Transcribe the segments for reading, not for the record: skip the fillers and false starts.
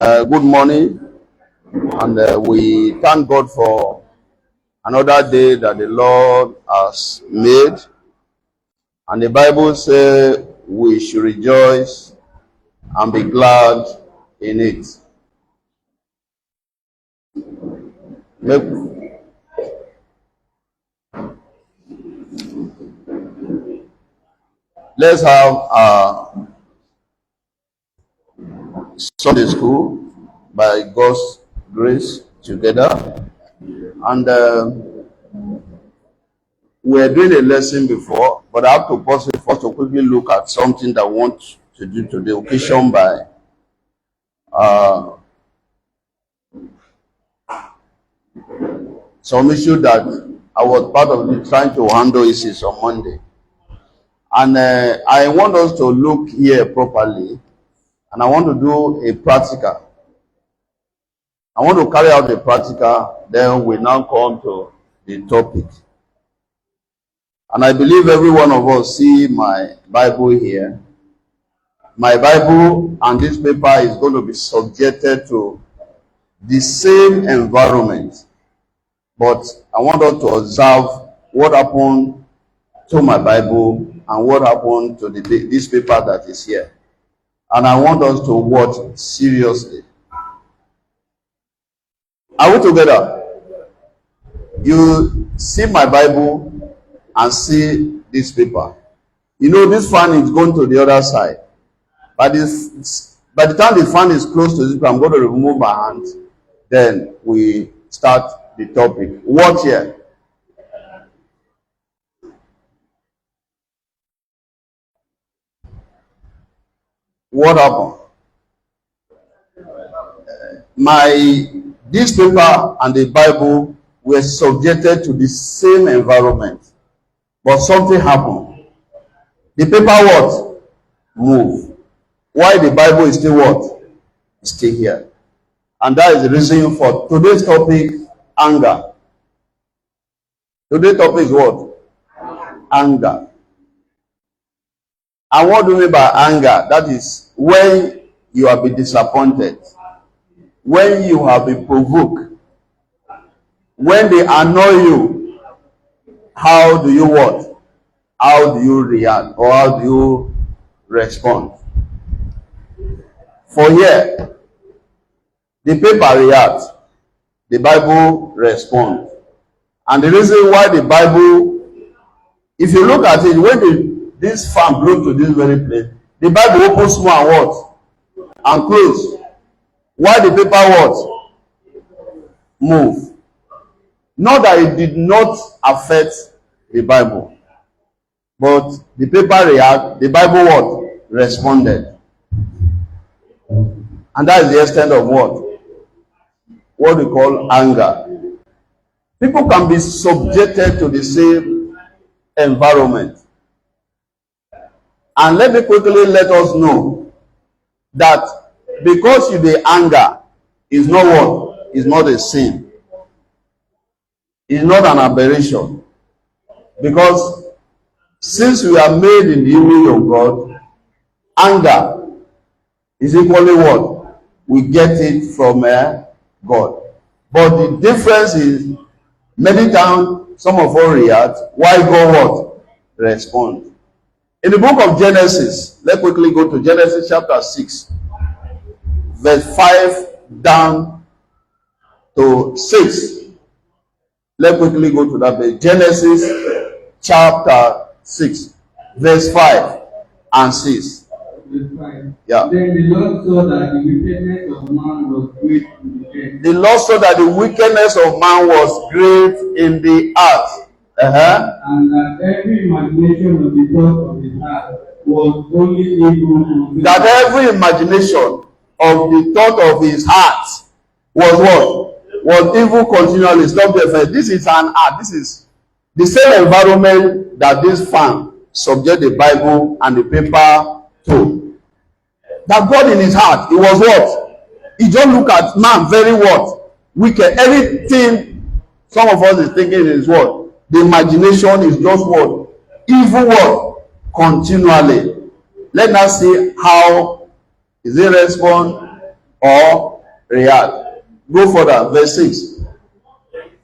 Good morning, and we thank God for another day that the Lord has made. And the Bible says we should rejoice and be glad in it. Let's have Sunday school by God's grace together. And we're doing a lesson before, but I have to pause it first to quickly look at something that I want to do today, occasion by some issue that I was part of trying to handle issues on Monday. And I want us to look here properly, and I want to do a practical. I want to carry out a practical, then we now come to the topic. And I believe every one of us see my Bible here. My Bible and this paper is going to be subjected to the same environment. But I want us to observe what happened to my Bible and what happened to this paper that is here. And I want us to watch seriously. Are we together? You see my Bible and see this paper. You know this fan is going to the other side. By the time the fan is close to this paper, I'm going to remove my hand. Then we start the topic. Watch here. What happened? This paper and the Bible were subjected to the same environment, but something happened. The paper what? Move. Why the Bible is still what? Still here. And that is the reason for today's topic, anger. Today's topic is what? Anger. And what do you mean by anger? That is when you have been disappointed, when you have been provoked, when they annoy you. How do you what? How do you react, or how do you respond? For here, the paper reacts, the Bible responds. And the reason why the Bible, if you look at it, when this fan blew to this very place, the Bible opens small and what? And close. Why the paper what? Move. Not that it did not affect the Bible, but the paper react, the Bible what? Responded. And that is the extent of what? What we call anger. People can be subjected to the same environment. And let me quickly let us know that because you dey anger is not what? Is not a sin. It's not an aberration. Because since we are made in the image of God, anger is equally what? We get it from God. But the difference is, many times some of us react, why God what? Respond. In the book of Genesis, let's quickly go to Genesis chapter 6, verse 5 down to 6. Let's quickly go to that page. Genesis chapter 6, verse 5 and 6. Yeah. Then the Lord saw that the wickedness of man was great in the earth. The Lord saw that the wickedness of man was great in the earth. And that every imagination of the thought of his heart was only evil. That every imagination of the thought of his heart was what? Was evil continually. Stop there. This is an art. This is the same environment that this fan subject the Bible and the paper to. That God in his heart, it was what? He just look at man very what? Wicked. Everything some of us is thinking is what? The imagination is just what? Evil what? Continually. Let us see how is it respond or react. Go further, verse 6.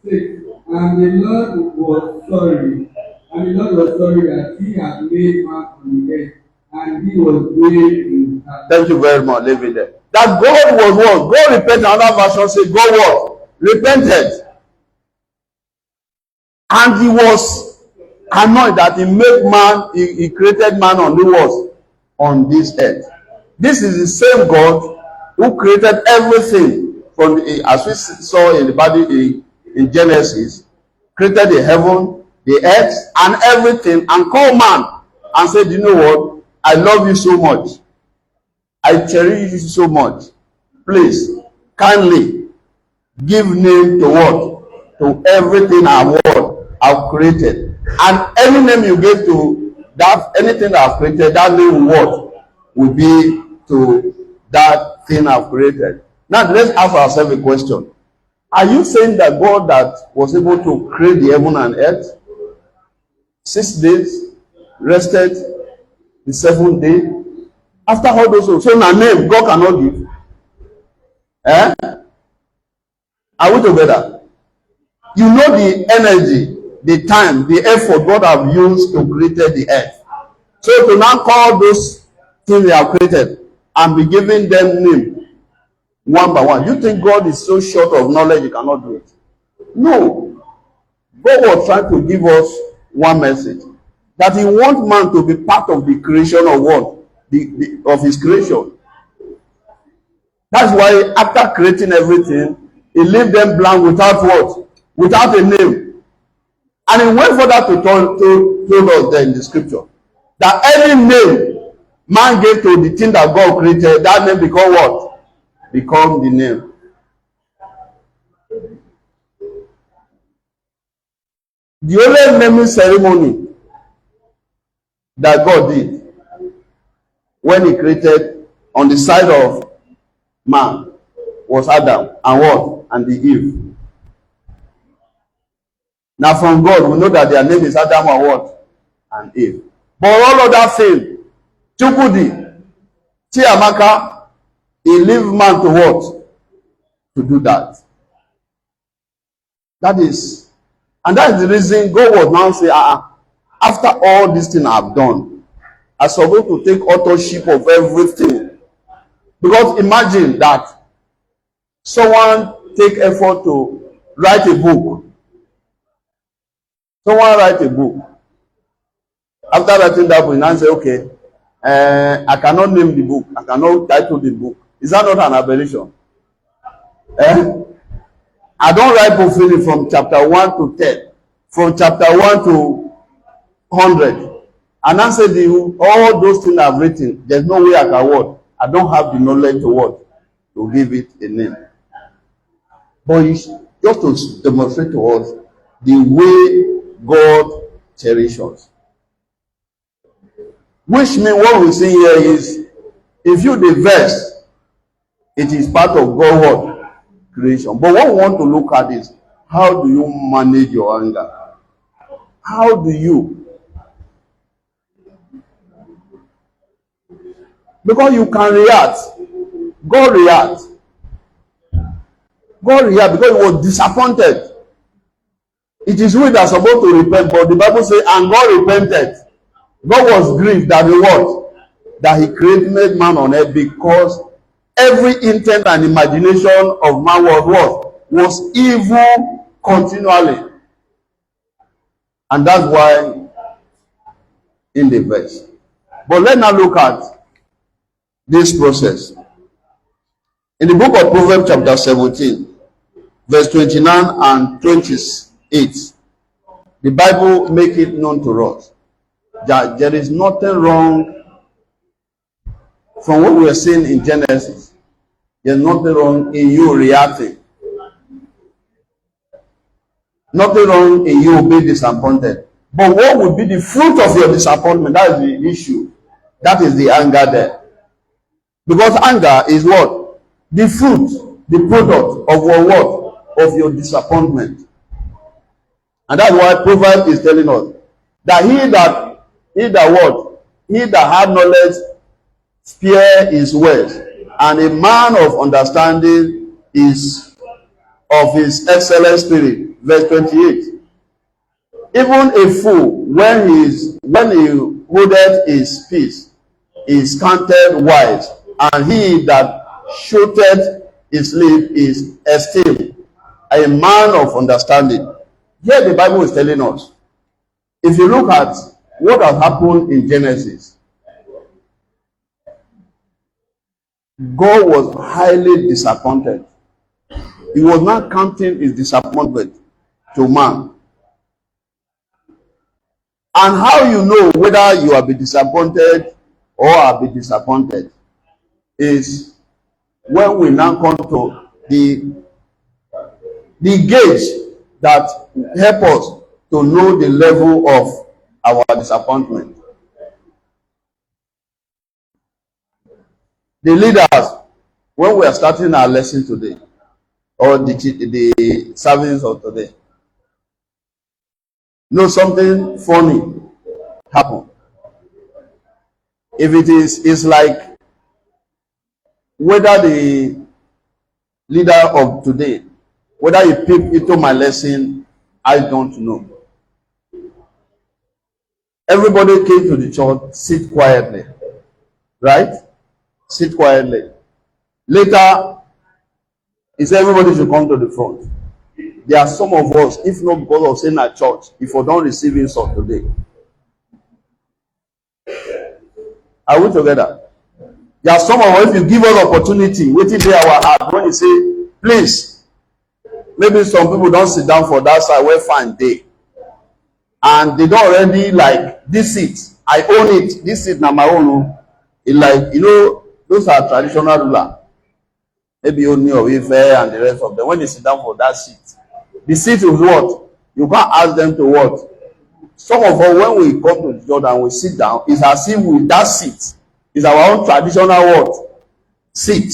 6. And the Lord was sorry, that he had made man on the earth, and he was grieved in his heart. Thank you very much. Leave it there. That God was what? God repented. Another version says God what? Repented. And he was annoyed that he made man, he created man on the earth, on this earth. This is the same God who created everything from the, as we saw in the body in Genesis, created the heaven, the earth, and everything, and called man and said, you know what? I love you so much. I cherish you so much. Please, kindly give name to what? To everything I've created. And any name you give to that, anything I've created, that name what? Will be to that thing I've created. Now let's ask ourselves a question. Are you saying that God that was able to create the heaven and earth, 6 days, rested the 7th day? After all those, so a name God cannot give. Eh? Are we together? You know the energy, the time, the effort God have used to create the earth. So to now call those things they have created and be giving them name one by one. You think God is so short of knowledge he cannot do it? No. God was trying to give us one message. That he wants man to be part of the creation of what? Of his creation. That's why after creating everything, he left them blank without what? Without a name. And he went further to tell us there in the scripture that any name man gave to the thing that God created, that name become what? Become the name. The only naming ceremony that God did when he created on the side of man was Adam and what? And the Eve. Now from God, we know that their name is Adam and what? And Eve. But all other things, Chukudi, Chiamaka, he leave man to what? To do that. That is, and that is the reason God was now say, after all these things I've done, I'm supposed to take authorship of everything. Because imagine that someone take effort to write a book. Someone write a book. After writing that book, now say, okay, I cannot name the book. I cannot title the book. Is that not an aberration? I don't write book finish from chapter 1 to 10. From chapter 1 to 100. And I said, all those things I've written, there's no way I can what? I don't have the knowledge to what? To give it a name. But it's just to demonstrate to us the way God cherishes us. Which means what we see here is, if you the verse, it is part of God's what? Creation. But what we want to look at is, how do you manage your anger? How do you? Because you can react. God react. God react because he was disappointed. It is we that are supposed to repent, but the Bible says, and God repented. God was grieved that the what? That he created man on earth, because every intent and imagination of man was what? Was evil continually. And that's why in the verse. But let's now look at this process. In the book of Proverbs chapter 17, verse 29 and 28, the Bible make it known to us that there is nothing wrong from what we are seeing in Genesis. There's nothing wrong in you reacting. Nothing wrong in you being disappointed. But what would be the fruit of your disappointment? That is the issue. That is the anger there. Because anger is what? The fruit, the product of your what? Of your disappointment. And that's why Proverbs is telling us that he that what? He that have knowledge spare his words, And a man of understanding is of his excellent spirit. Verse 28. Even a fool, when he holdeth his peace, is counted wise, and he that shooteth his lip is esteemed a man of understanding. Here the Bible is telling us, if you look at what has happened in Genesis, God was highly disappointed. He was not counting his disappointment to man. And how you know whether you have been disappointed or have been disappointed is when we now come to the gauge that help us to know the level of our disappointment. The leaders, when we are starting our lesson today, or the service of today, know something funny happen. If it is, it's like whether the leader of today, whether he peep into my lesson, I don't know. Everybody came to the church, sit quietly, right? Sit quietly. Later, he said everybody should come to the front. There are some of us, if not because of saying at church, if we don't receive insult today. Are we together? There are some of us, if you give us opportunity, waiting there our heart, when you say, please, maybe some people don't sit down for that side where fine day. And they don't already like this seat. I own it. This seat now my own. It like, you know, those are traditional rulers. Maybe only of Ife and the rest of them. When they sit down for that seat, the seat is what? You can't ask them to what? Some of us, when we come to the church and we sit down, it's as if with that seat is our own traditional what? Seat.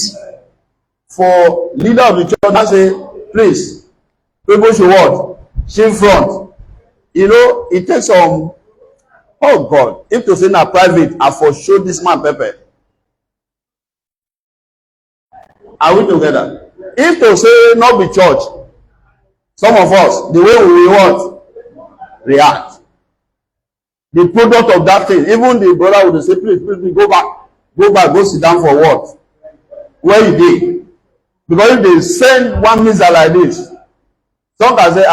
For leader of the church, I say, please, people should what? Shift front. You know, it takes some, oh God, if to say na private, I for show this man pepper. Are we together? If to say not be church, some of us, the way we what? React. The product of that thing, even the brother would say, please, go back, go sit down for what? Where you did? Because if they send one missile like this, some can say,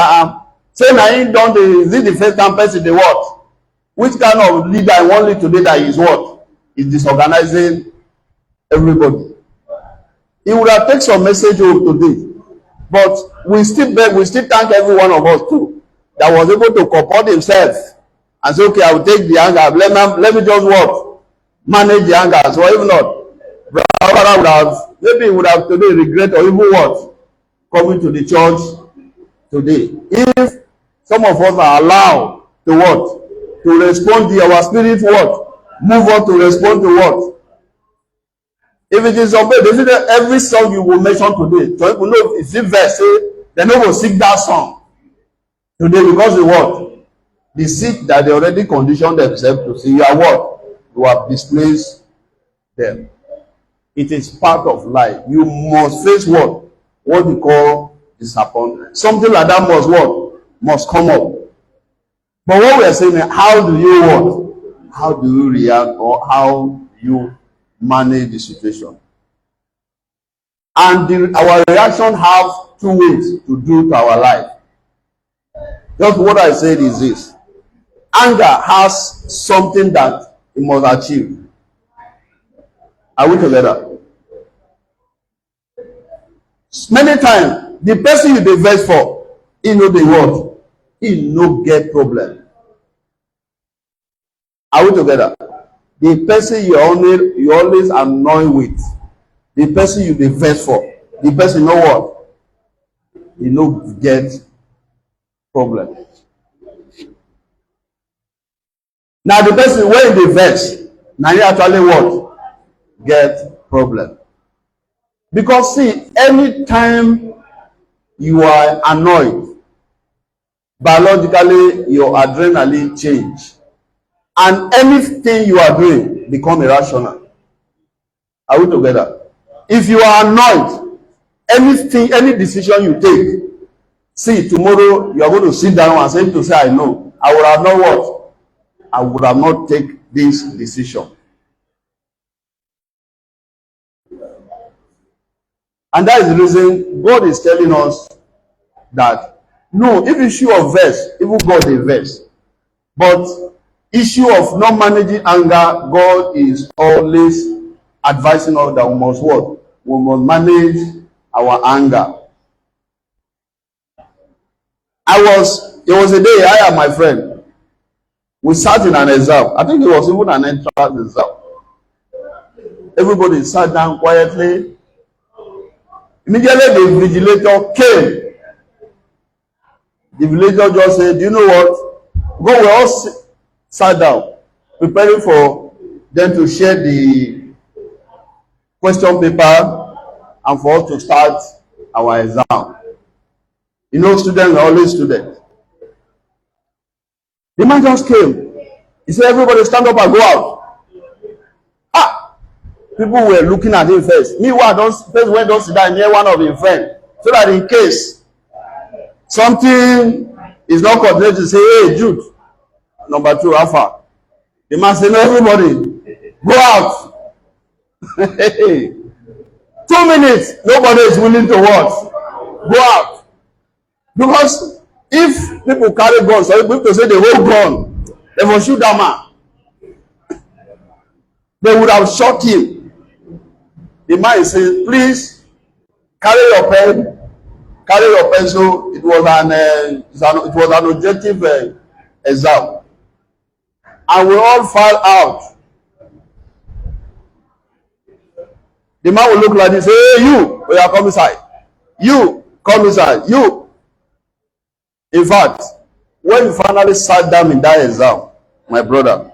say na him don dey, is it the first time person dey what? Which kind of leader I want lead today that is what? Is disorganizing everybody. He would have taken some message home today. But we still beg, we still thank every one of us too that was able to comport himself and say, okay, I will take the anger. Let me just what? Manage the anger. So if not, brother would have, maybe he would have today regret or even what? Coming to the church today. If some of us are allowed to what? To respond to our spirit what? Move on to respond to what? If it is obeyed, they say that every song you will mention today, so people know if it verse say, they no go sing that song today because the what? The seat that they already conditioned themselves to see, you are what? You have displaced them. It is part of life. You must face what? What we call disappointment. Something like that must what? Must come up. But what we are saying is, how do you what? How do you react, or how you manage the situation? And our reaction have two ways to do to our life. Just what I said is this. Anger has something that it must achieve. Are we together? Many times, the person you dey vex for, he know the word. He no get problem. Are we together? The person you always annoy with, the person you dey vex for, the person know what? He no get problem. Now the person wey dey vex, na he actually what? Get problem. Because see, anytime you are annoyed, biologically your adrenaline change, and anything you are doing become irrational. Are we together? If you are annoyed, anything, any decision you take, see, tomorrow you are going to sit down and say, I know, I would have not what? I would have not take this decision. And that is the reason God is telling us that no, if issue of verse, even God is verse. But issue of not managing anger, God is always advising us that we must what? We must manage our anger. There was a day I and my friend, we sat in an exam. I think it was even an entrance exam. Everybody sat down quietly. Immediately the vigilator came. The vigilator just said, do you know what? God, we all sat down, preparing for them to share the question paper and for us to start our exam. You know, students are always students. The man just came. He said, everybody stand up and go out. Ah! People were looking at him first. Meanwhile, first went to sit down near one of his friends, so that in case something is not coordinated, to say, hey, Jude, number 2, Alpha. The man said, no, everybody, go out. 2 minutes, nobody is willing to what? Go out. Because if people carry guns, so people to say they hold gun, they will shoot that man. They would have shot him. The man said, please carry your pen, carry your pencil. It was an objective exam, and we all file out. The man will look like this, say, hey, you, we are come inside. You, come inside. You. In fact, when you finally sat down in that exam, my brother,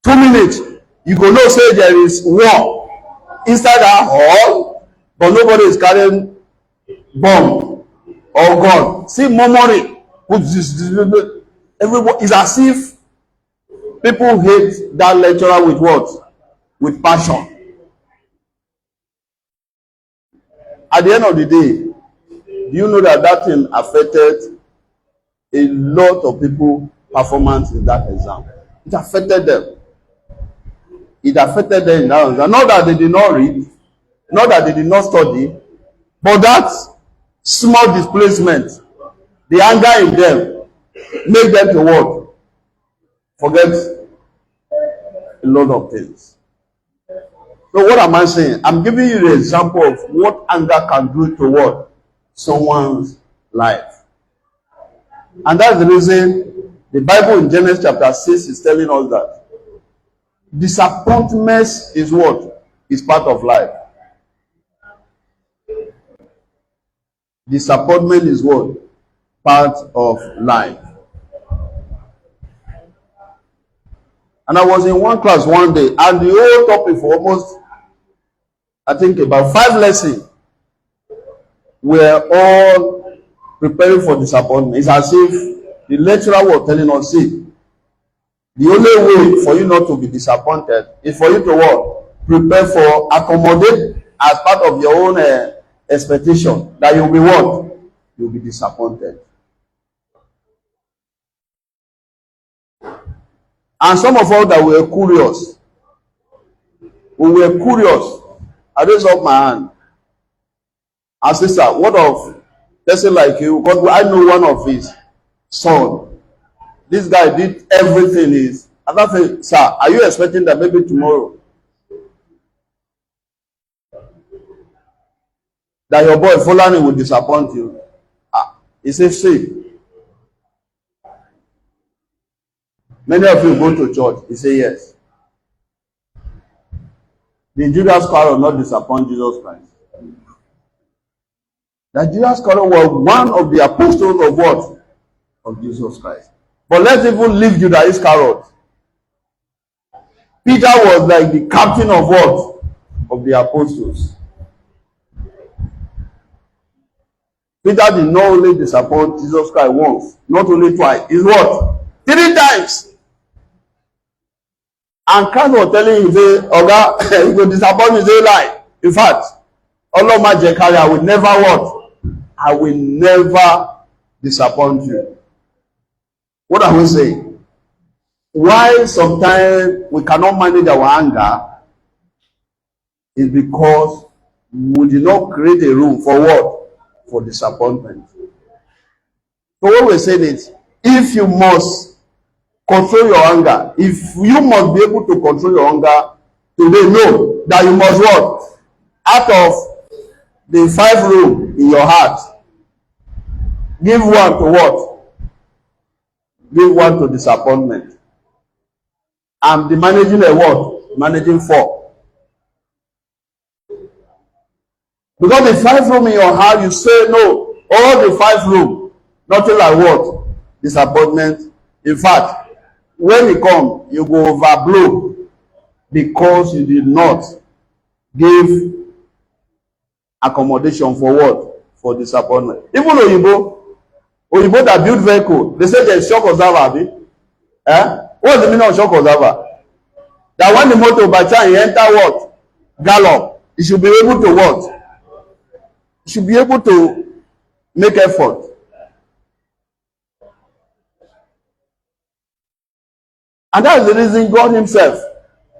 2 minutes, you go know say there is war inside that hall, but nobody is carrying bomb or gun. See, murmuring. Everybody is as if people hate that lecturer with what? With passion. At the end of the day, do you know that thing affected a lot of people' performance in that exam? It affected them. It affected them in that exam. Not that they did not read, not that they did not study, but that small displacement, the anger in them, made them to what? Forget a lot of things. So what am I saying? I'm giving you the example of what anger can do to what? Someone's life. And that's the reason the Bible in Genesis chapter 6 is telling us that disappointment is what? Is part of life. Disappointment is what? Part of life. And I was in one class one day, and the whole topic for almost, I think, about 5 lessons were all preparing for disappointment. It's as if the lecturer was telling us, see, the only way for you not to be disappointed is for you to what? Prepare for, accommodate as part of your own expectation that you'll be what? You'll be disappointed. And some of us that were curious, I raised up my hand. And sister, what of person like you? Because I know one of his son. This guy did everything. And I said, sir, are you expecting that maybe tomorrow that your boy Fulani will disappoint you? He said, see, many of you go to church. He said, yes. Did Judas Iscariot not disappoint Jesus Christ? That Judas Iscariot was one of the apostles of what? Of Jesus Christ. But let's even leave Judas Iscariot. Peter was like the captain of what? Of the apostles. Peter did not only disappoint Jesus Christ once, not only twice. It's what? 3 times. And Christ was telling him, say, Oga, you go disappoint me, say lie. In fact, Allah Majekari, I will never what? I will never disappoint you. What are we saying? Why sometimes we cannot manage our anger is because we did not create a room for what? For disappointment. So what we're saying is, if you must control your anger, if you must be able to control your anger today, know that you must what? Out of the 5 rooms in your heart, give one to what? Give one to disappointment. And the managing a what? Managing 4. Because the 5 rooms in your heart, you say no. All the 5 rooms, nothing like what? Disappointment. In fact, when it comes, you go overblow because you did not give accommodation for what? For disappointment. Even Oyibo that build vehicle, they say there's shock observer. What's the meaning of shock observer? That when the motor by chance you enter what? Gallop, you should be able to what? You should be able to make effort. And that's the reason God himself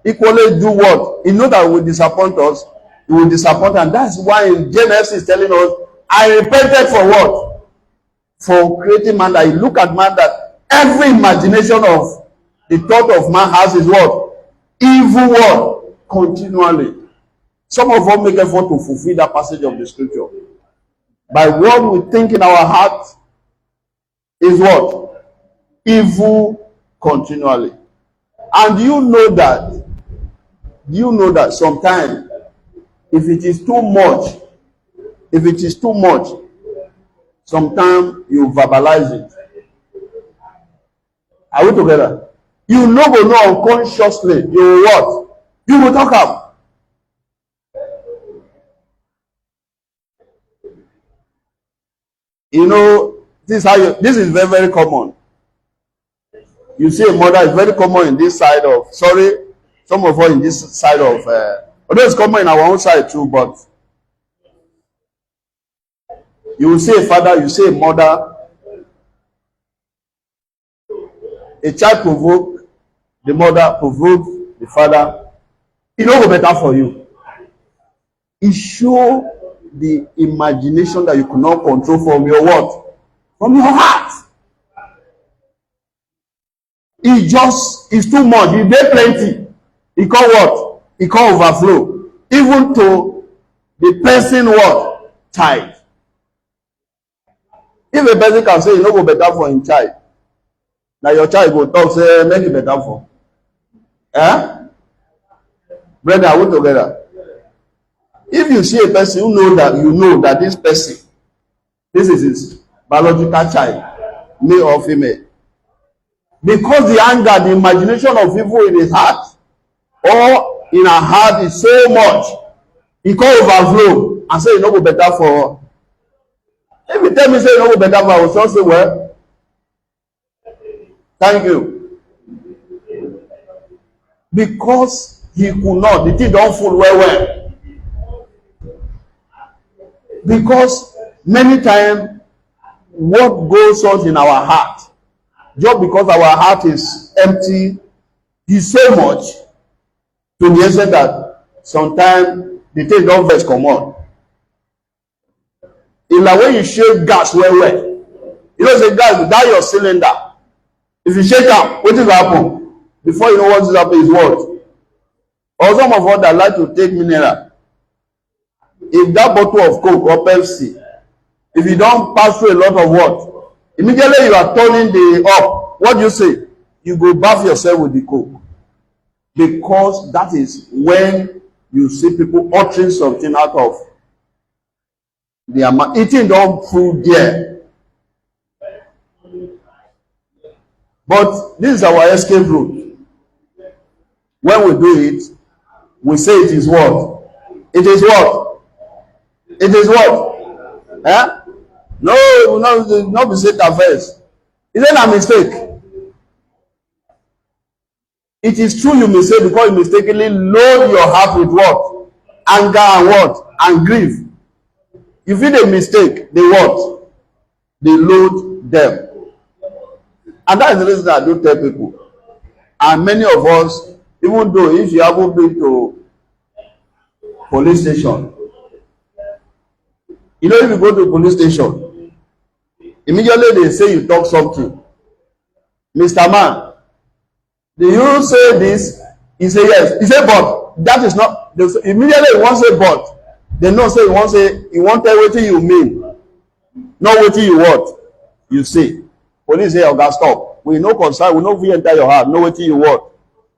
equally do what? He knows that he will disappoint us. He will disappoint, and that's why in Genesis is telling us, I repented for what? For creating man, that you look at man, that every imagination of the thought of man has is what? Evil word continually. Some of us make effort to fulfill that passage of the scripture. By what we think in our heart is what? Evil continually. And you know that sometimes if it is too much, sometimes you verbalize it. Are we together? You know, go know unconsciously. You will what? You will talk up. You know, this is very, very common. You see a mother is very common in this side of, some of us in this side of, although it's common in our own side too, but you will see a father, you see a mother, a child provoke the mother, provoke the father. It no go better for you. It show the imagination that you cannot control from your what? From your heart. It's too much. It dey plenty. It can what? It can overflow. Even to the person what? Child. If a person can say you no go better for him child, now your child go talk say make it better for. Brother, are we together? If you see a person you know that this person, this is his biological child, male or female, because the anger, the imagination of evil in his heart or in her heart is so much, he can overflow and say you no go better for. If you tell me say you no go better for, I will just say, well, thank you. Because he could not, the thing don't full well. Because many times what goes on in our heart, just because our heart is empty, is so much to the extent that sometimes the thing don't vex come on. It's like when you shake gas well. You know, say gas without your cylinder. If you shake am, what will happen? Before you know what is happening is what? Or some of us that like to take mineral. If that bottle of Coke or Pepsi, if you don't pass through a lot of what? Immediately you are turning the up. What do you say? You go bath yourself with the Coke. Because that is when you see people uttering something out of their mouth. Eating don't food there. But this is our escape route. When we do it, we say it is what? It is what? It is what? No, it will not be said at first. Is it a mistake? It is true you mistake because you mistakenly load your heart with what? anger and what? And grief. You feel a mistake, they what? They load them. And that is the reason I do tell people. And many of us, even though if you haven't been to police station, you know, if you go to police station, immediately they say you talk something. Mr. Man, do you say this? He say yes. He say but that is not. Immediately he won't say but. They know say he won't tell wetin you mean, not wetin you what you say. Police say oga stop. We no concern. We no fit enter your heart. Know wetin you what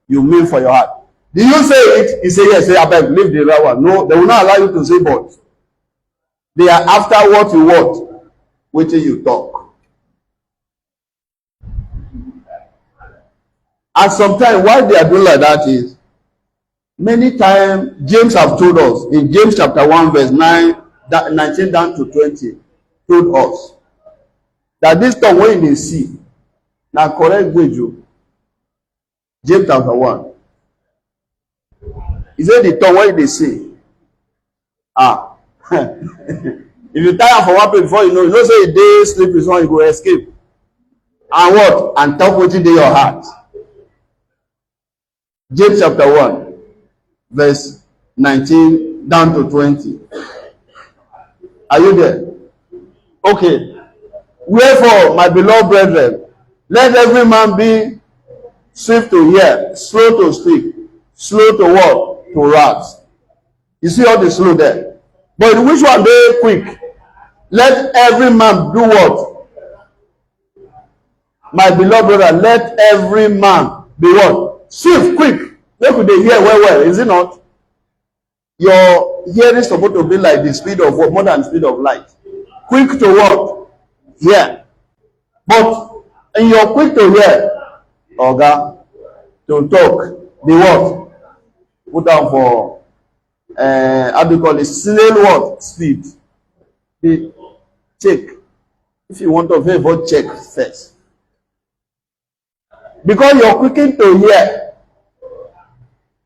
you mean for your heart. Do you say it? He say yes. Say abeg leave the other one. No, they will not allow you to say but. They are after what you want, wetin you talk. And sometimes why they are doing like that is, many times James have told us in James chapter 1 verse 19 down to 20, told us that this tongue wey you dey see na correct gbejo. James chapter 1. He said the tongue wey you dey see, if you tire for one place before you know say a day sleep is one, you go escape. And what? And talk wetin dey your heart. James chapter 1 verse 19 down to 20. Are you there? Okay. Wherefore, my beloved brethren, let every man be swift to hear, slow to speak, slow to what? To wrath. You see all the slow there. But which one dey quick? Let every man do what? My beloved brother, let every man be what? Swift, quick. Make we dey hear well, is it not? Your hearing is supposed to be like the speed of what? More than the speed of light. Quick to what? Hear. But in your quick to hear, oga, to talk, the what? Put down for how do you call it? Snail what? Speed. The check. If you want to vote, check first. Because you're quicking to hear.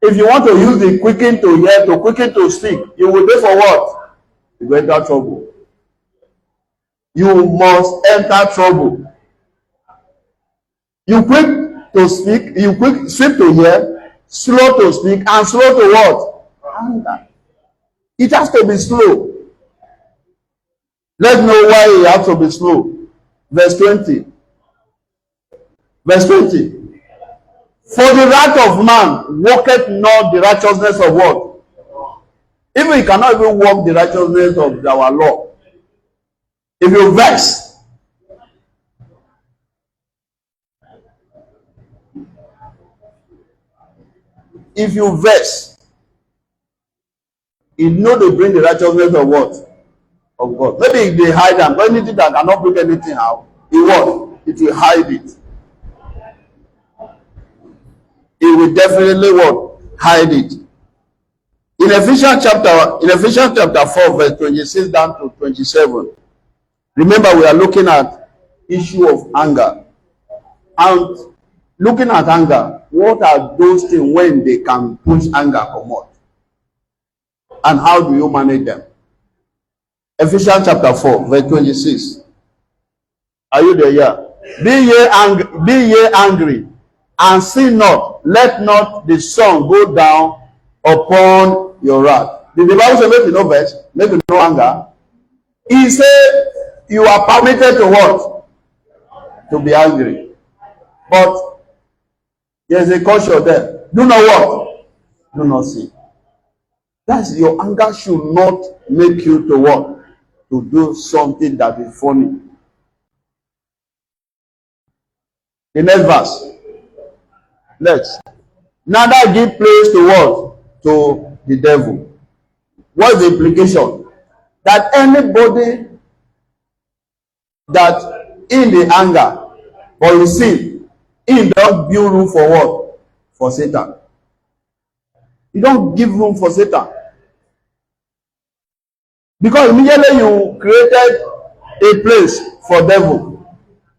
If you want to use the quicken to hear, to quicken to speak, you will do for what? You go enter trouble. You must enter trouble. You quick to speak, you quick swift to hear, slow to speak, and slow to what? Anger. It has to be slow. Let's know why it has to be slow. Verse 20. Verse 20. For the wrath of man worketh not the righteousness of what? Even you cannot even work the righteousness of our law. If you vex, you know they bring the righteousness of what? Of God. Maybe they hide them, but anything that cannot bring anything out, it what? It will hide it. It will definitely what? Hide it. In Ephesians chapter 4, verse 26 down to 27. Remember, we are looking at issue of anger. And looking at anger, what are those things when they can push anger come out? And how do you manage them? Ephesians chapter 4, verse 26. Are you there? Yeah. Be ye angry, and sin not. Let not the sun go down upon your wrath. Did the Bible say make you no vex, make you no anger? He said you are permitted to what? To be angry. But there is a caution there. Do not what? Do not sin. That's your anger should not make you to what? To do something that is funny. The next verse. Let's. Neither give place to what? To the devil. What is the implication? That anybody that in the anger or in sin, he don't build room for what? For Satan. You don't give room for Satan. Because immediately you created a place for devil.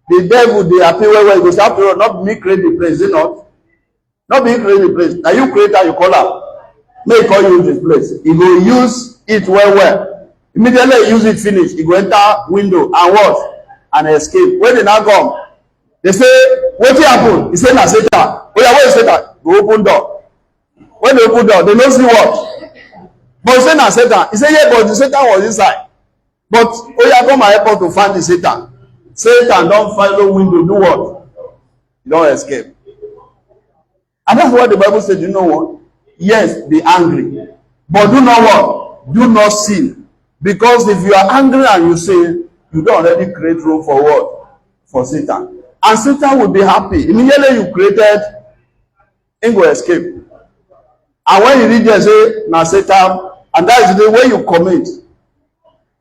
The devil, they appear where you go say, after all, not me create the place, is it not? Not me create the place. Now you create and you call her. make call you this place, he go use it well. Immediately he use it finish, he go enter window and what? And escape. When they now come, they say, wetin happen? He say na Satan. Oh yeah, where is Satan? Go open door. When they open door, they no see what? But he say na Satan. He say yeah, but the Satan was inside. But oh yeah, come and help us to find the Satan. Satan don follow window do what? He don escape. And that's what the Bible said. You know what? Yes, be angry, but do not what? Do not sin. Because if you are angry and you sin, you don't already create room for what? For Satan. And Satan will be happy. Immediately you created, he will escape. And when you read there, say, na Satan, and that is the way you commit.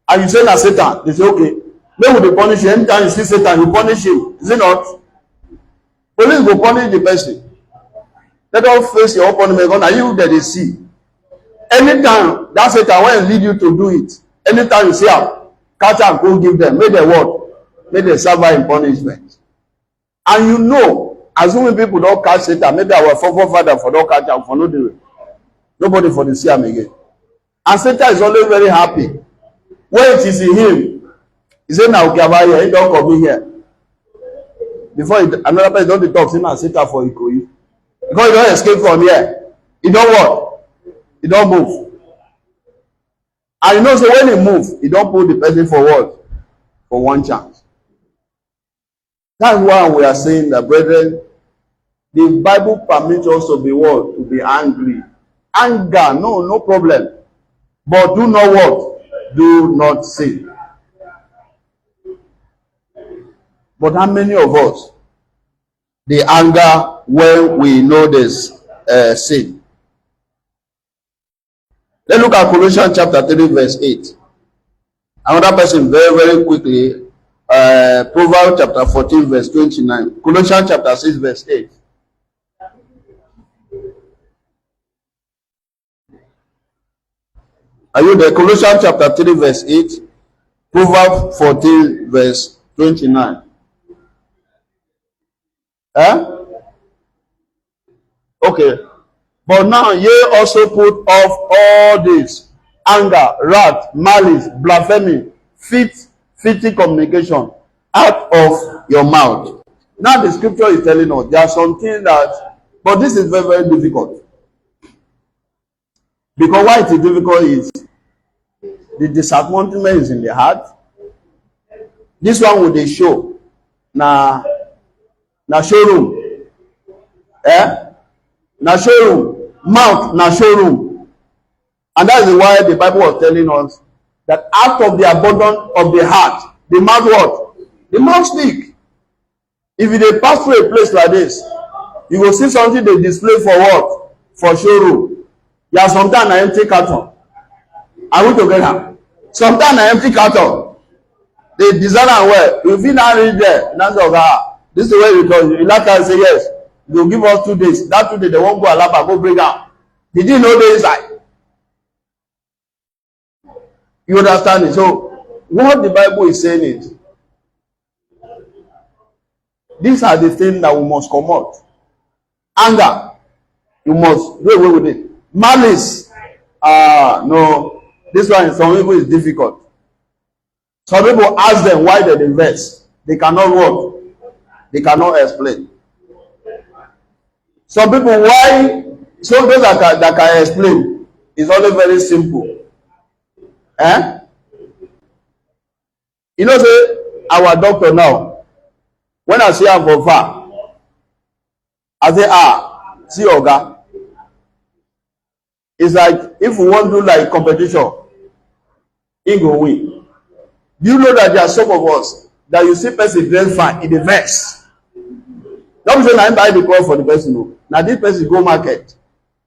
And you say, na Satan, they say, okay, they will punish you. Anytime you see Satan, you punish him. Is it not? Police will punish the person. Let us face your opponent. Are you that they see? Anytime that Satan will lead you to do it, anytime you see him, catch and go give them, make the word, make the serve in punishment. And you know, assuming people don't catch Satan, maybe our forefather for don't catch him for no do it. Nobody for the see him again. And Satan is always very happy. When it is in him, he say now okay, about here, he don't come in here. Before another person don't talk, say now Satan for Ikoyi. Because he don't escape from here. He don't what? He don't move. And you know, so when he move, he don't put the person for what? For one chance. That's why we are saying that, brethren, the Bible permits us to be what? To be angry. Anger, no problem. But do not what? Do not sin. But how many of us, the anger when we know this sin? Let's look at Colossians chapter 3 verse 8. Another person very, very quickly. Proverbs chapter 14 verse 29. Colossians chapter 6 verse 8. Are you there? Colossians chapter 3 verse 8. Proverbs 14 verse 29. Okay. But now ye also put off all this: anger, wrath, malice, blasphemy, filthy communication out of your mouth. Now the scripture is telling us there are something that, but this is very, very difficult. Because why it is difficult is the disappointment is in the heart. This one with the show. Na showroom. Na showroom. Mouth na showroom. And that is why the Bible was telling us that out of the abundance of the heart, the mouth what? The mouth speak. If you pass through a place like this, you will see something they display for what? For showroom. Yeah, sometimes an empty carton. Are we together? Sometimes an empty carton. They design and well. If you now read there, and answer, this is the way you do. You like to say yes. They will give us 2 days. That 2 days they won't go Alaba, go bring out. Did you know they inside? You understand it? So what the Bible is saying is, these are the things that we must come out. Anger, you must do away with it. Malice, no, this one in some people is difficult. Some people ask them why they invest. They cannot work. They cannot explain. Some people why, so those that can explain is always very simple. You know, say our doctor now, when I see him from far, I say, see Oga. It's like if we want to do like competition, he go win. Do you know that there are some of us that you see person dress fine in the vest? Don't say I buy the cloth for the person. No. Now this person go market,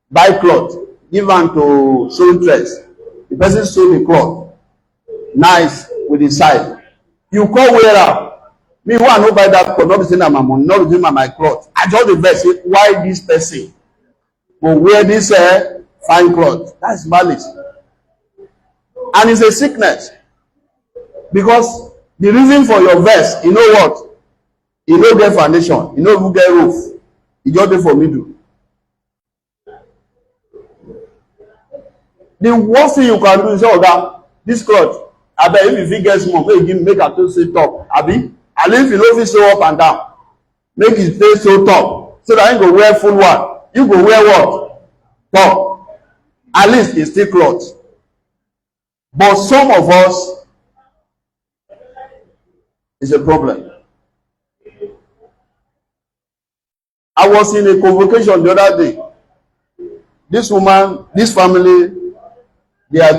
buy cloth, give am to seamstress. The person sew the cloth, nice with the side. You call wear am. Me who I no buy that cloth, not be saying na my money, not be saying na my cloth. I just the vex say why this person go wear this fine cloth? That's malice, and it's a sickness. Because the reason for your verse, you know what? You no get foundation, you no even get roof. You just dey for middle. The worst thing you can do is say, oga, this cloth, abeg if you fit get small, make you give me, make I take say top, abi? At least you no fit sew up and down, make it stay so top, so that you go wear full one. You go wear what? Top. At least it's still cloth. But some of us, it's a problem. I was in a convocation the other day. This woman, this family, their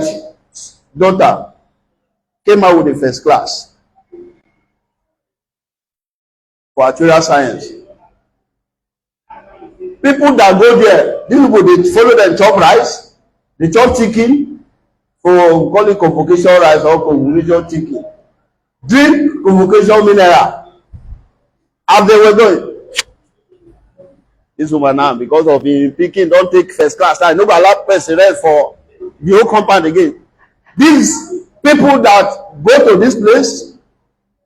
daughter came out with the first class for actuarial science. People that go there, these people, they follow them chop rice, they chop chicken, for call it convocation rice or convocation chicken. Drink convocation mineral. As they were going, this woman now, because of him picking, don't take first class. I no go allow person rest for the whole compound again. These people that go to this place,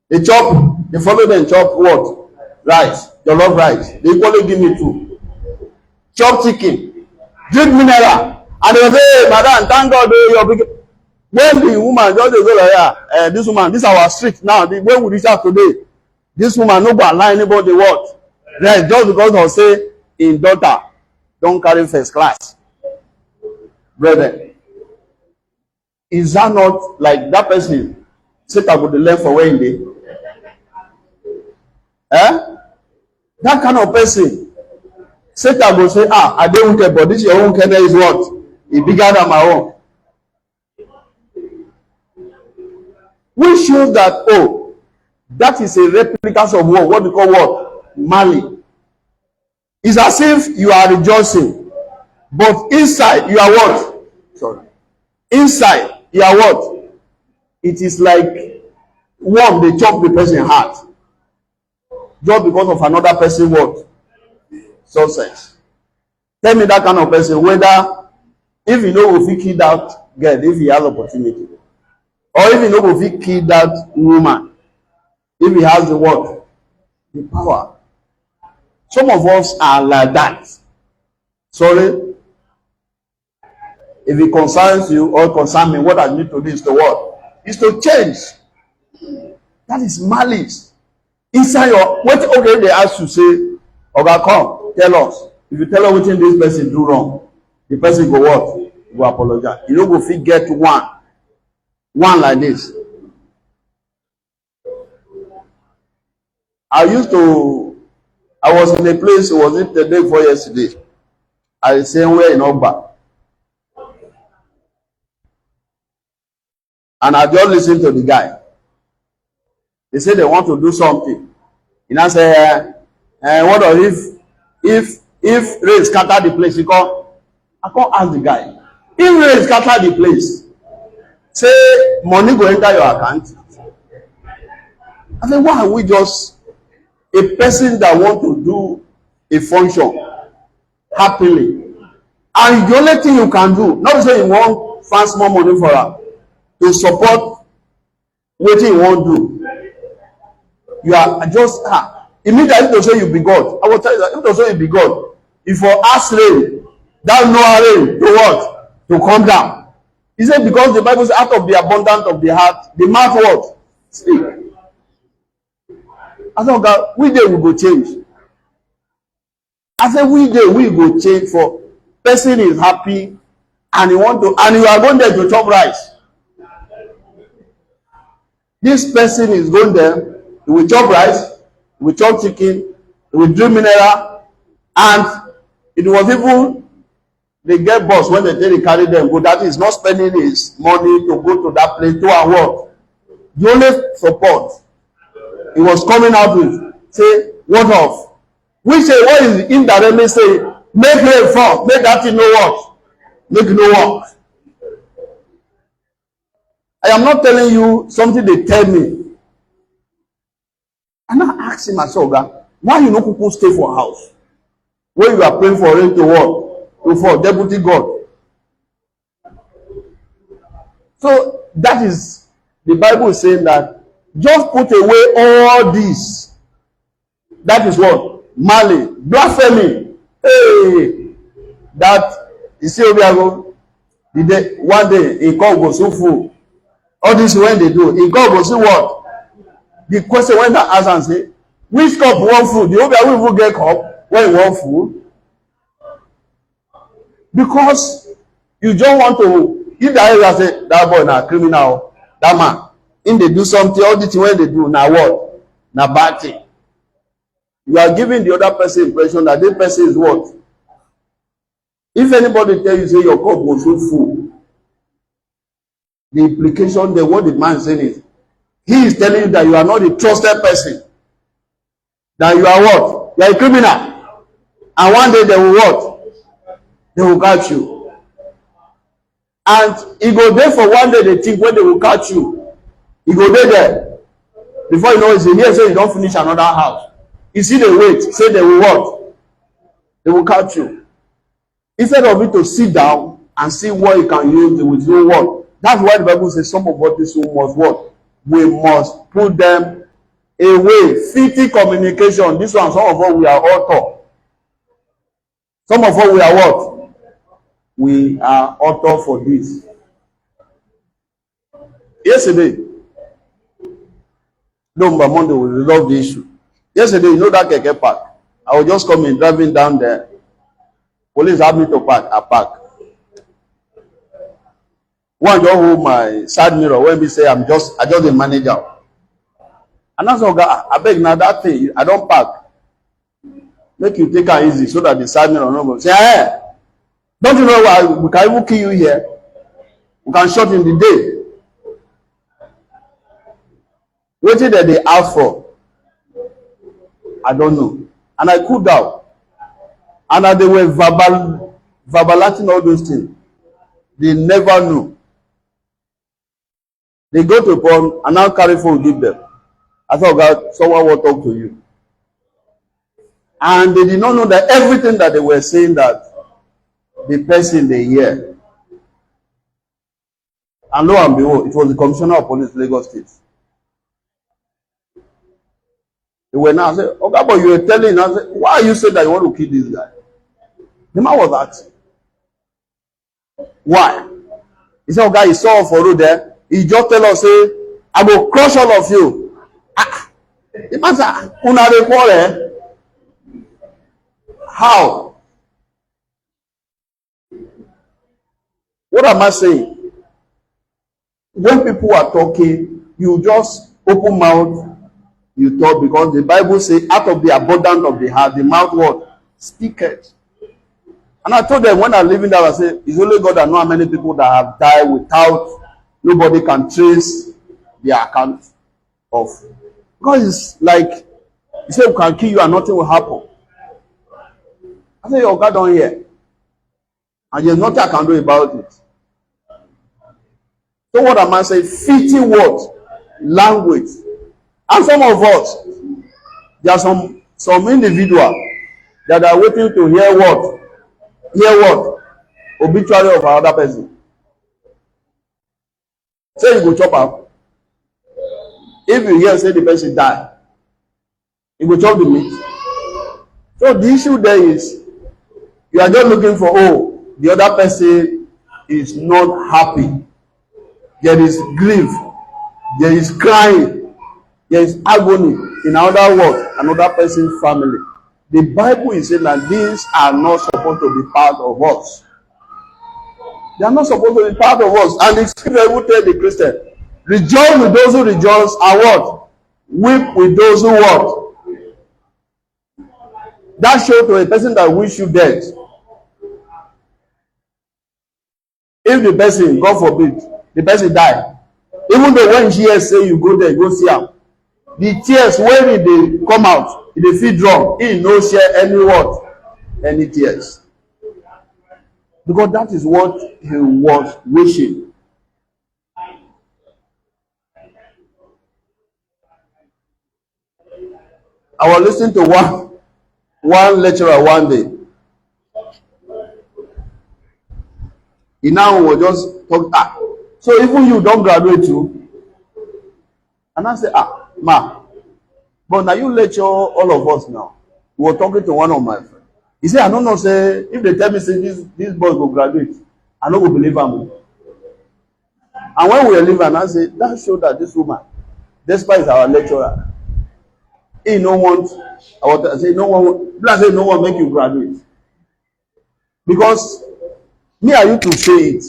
they chop, they follow them chop what? Rice, jollof rice. They equally give me two. Chop chicken, drink mineral, and they say, hey, madam, thank God you're big. When the woman just dey go like that, this woman, this is our street now. The way we reach out today, this woman no go allow anybody what? Right, just because of say in daughter don't carry first class. Brethren, is that not like that person say I go dey learn for where he dey? That kind of person, Satan go say, I don't care, but this your own kernel is what? It's bigger than my own. Which shows that, oh, that is a replica of what we call what? Mali. It's as if you are rejoicing, but inside you are what? Sorry. Inside you are what? It is like worm, they chop the person's heart. Just because of another person what? Success. Tell me that kind of person, whether if you know if he kill that girl, if he has opportunity, or if you know if he kill that woman, if he has the what? The power. Some of us are like that. Sorry. If it concerns you or concerns me, what I need to do is to what? Is to change. That is malice. Inside your, what, okay, they ask you, say, oga, come, tell us. If you tell us what this person do wrong, the person go what? Go apologize. You don't go fit get one like this. I was in a place, was it the day before yesterday? I say where in Ogba. And I just listened to the guy. They say they want to do something. You know, say, what if rain scatter the place? I can't ask the guy. If rain scatter the place, say money go enter your account. I say, why are we just a person that want to do a function happily? And the only thing you can do, not say you want find small money for her, to support what you want to do. You are just immediately to say you be God. I will tell you that if to say you be God, if you ask rain, that no rain to what? To come down. He said because the Bible says out of the abundance of the heart, the mouth what? Speak. I said, God, we day we go change. I said, we day we go change for person is happy and you want to, and you are going there to chop rice. This person is going there. He will chop rice, he will chop chicken, he will drink mineral, and it was even they get boss when they carry them go. That is not spending his money to go to that place to and work. The only support he was coming out with, say, what of? We say, what is indirectly say, make rain fall, make that thing no work, make no work. I am not telling you something they tell me. And I ask him, I said, why you no people stay for house? Where you are praying for rain to work, to fall, deputy God. So that is, the Bible is saying that just put away all this. That is what? Malice, blasphemy. Hey, that, you see where we are going? One day in cup go so full. All this when they do, in cup go see what? The question when they ask and say, which cup want food? The other will get cup when you want food. Because you just want to, if the area say that boy na criminal, that man, if they do something, all the thing when they do, now what? Now bad thing. You are giving the other person impression that this person is what? If anybody tell you say your cup was so full, the implication there, what the man is saying is, he is telling you that you are not a trusted person. That you are what? You are a criminal. And one day they will what? They will catch you. And it go there for one day they think when they will catch you. It go there. Before you know it, here say you don't finish another house. You see they wait, say they will what? They will catch you. Instead of it to sit down and see what you can use with your word. That's why the Bible says some of what this must what? We must put them away. Fitting communication. This one, some of us we are author. Some of us we are what? We are author for this. Yesterday, no, but Monday we resolve the issue. Yesterday, you know that keke park. I was just coming, driving down there. Police had me to park. I park. One just hold my side mirror when we say I just a manager. And that's all. I beg now that thing. I don't park. Make you take it easy so that the side mirror no go say, hey, don't you know why we can even kill you here? We can shot in the day. What did they ask for? I don't know. And I cooled down. And they were verbalizing all those things. They never knew. They go to a point and now carry phone give them. I thought, God, someone will talk to you. And they did not know that everything that they were saying that the person they hear. And lo and behold, it was the Commissioner of Police, Lagos State. They were now saying, okay, but you were telling us, why you said that you want to kill this guy? The man was asking. Why? He said, okay, he saw for road there. He just tell us, say, I will crush all of you. Ah, the man said, una dey quarrel. How? What am I saying? When people are talking, you just open mouth, you talk, because the Bible says, out of the abundance of the heart, the mouth what? Speaketh. And I told them when I live in that, I said, it's only God that knows how many people that have died without nobody can trace their account of. Because it's like, he said, we can kill you and nothing will happen. I said, your God don't hear. And there's nothing I can do about it. So what am I saying? Fitting what? Language. And some of us, there are some individuals that are waiting to hear what? Hear what? Obituary of another person. Say you go chop up. If you hear say the person die, you go chop the meat. So the issue there is, you are just looking for, oh, the other person is not happy. There is grief. There is crying. There is agony. In other words, another person's family. The Bible is saying that these are not supposed to be part of us. They are not supposed to be part of us. And the scripture will tell the Christian, rejoice with those who rejoice, and what? Weep with those who what? That shows to a person that wish you dead. If the person, God forbid, the person die, even though when she hears say you go there, go see him, the tears when they come out, if they feel drunk, he no share any what? Any tears. Because that is what he was wishing. I was listening to one lecturer one day. He now was just talking. So even you don't graduate too. And I say, ma, but now you lecture all of us now. We were talking to one of my friends. He said, I don't know, say, if they tell me say this boy will graduate, I no go believe am. And when we were leaving, I say that show that this woman, despite our lecturer, he no want, I say no one, say no one make you graduate. Because me and you to say it.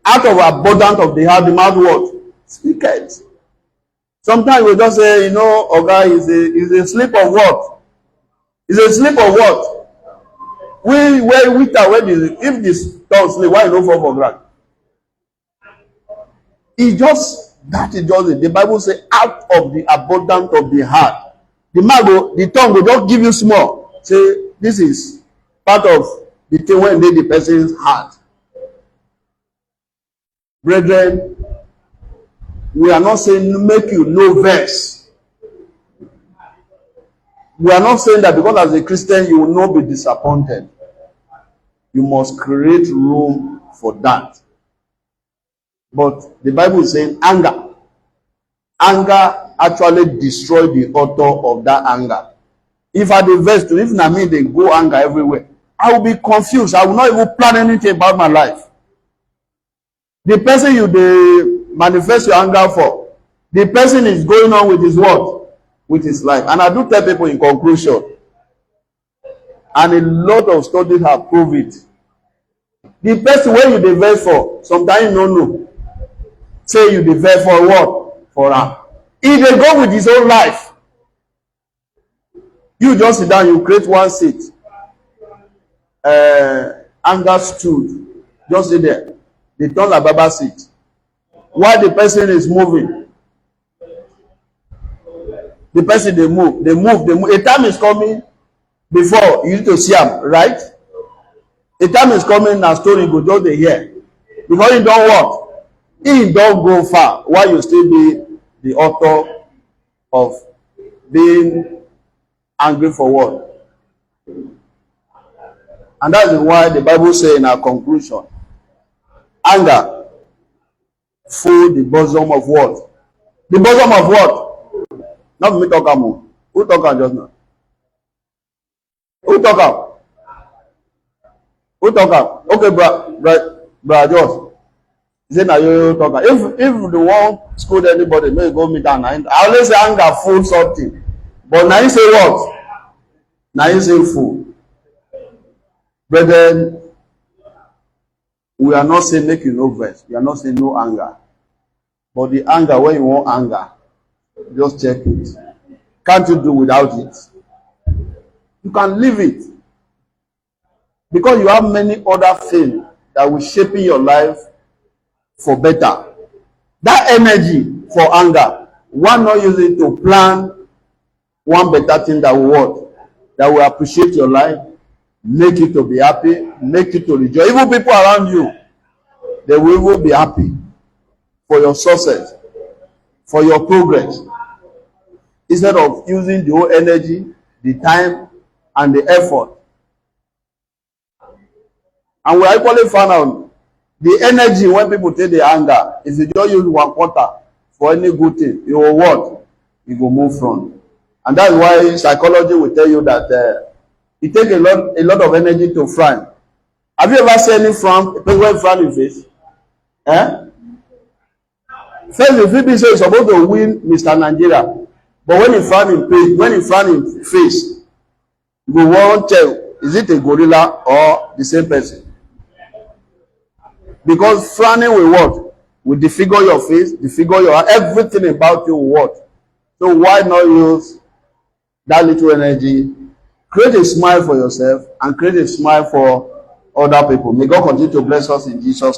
Out of abundance of the heart, the mouth what? Speak it. Sometimes we just say, Oga is a slip of what? Is a slip of what? If this tongue slip, why you no fall for ground? That is just it. The Bible say out of the abundance of the heart, the tongue will just give you small. Say this is part of the thing when they the person's heart. Brethren, we are not saying make you no verse. We are not saying that because as a Christian you will not be disappointed. You must create room for that. But the Bible is saying anger. Anger actually destroy the author of that anger. If I dey vex to, if na me dey go anger everywhere, I will be confused. I will not even plan anything about my life. The person you dey manifest your anger for, the person is going on with his what? With his life. And I do tell people in conclusion, and a lot of studies have proved it. The person wey you dey vex for, sometimes you no know. Say you dey vex for what? For am. He dey go with his own life. You just sit down, you create one seat. Anger stood. Just sit there. They turn like Baba seat. While the person is moving, the person they move. A time is coming before you need to see am, right? A time is coming, na story go just dey hear. Because you don what? He don go far while you still be the author of being angry for what? And that is why the Bible says in our conclusion, anger full the bosom of what? The bosom of what? Not me talk am. Who talk am just now? Who talk am? Who talk am? Okay, bro, George. Say na you talk am. If the one scold anybody, may go meet am. I always say anger full something. But na you say what? Na you say full. Brethren, we are not saying make you no vex. We are not saying no anger. But the anger, when you want anger, just check it. Can't you do without it? You can leave it. Because you have many other things that will shape your life for better. That energy for anger, why not use it to plan one better thing that will work, that will appreciate your life, make you to be happy, make you to rejoice. Even people around you, they will even be happy for your success, for your progress. Instead of using the whole energy, the time, and the effort. And we equally found out the energy when people take the anger, if you just use 1/4 for any good thing, you will what? You will move from. And that's why psychology will tell you that it takes a lot of energy to frown. Have you ever seen any frown? A person when frown in face? First, the people say he's supposed to win Mr. Nigeria, but when he frown in face, you won't tell is it a gorilla or the same person? Because frowning will what? Will disfigure your face, disfigure your everything about you will what? So why not use that little energy? Create a smile for yourself and create a smile for other people. May God continue to bless us in Jesus' name.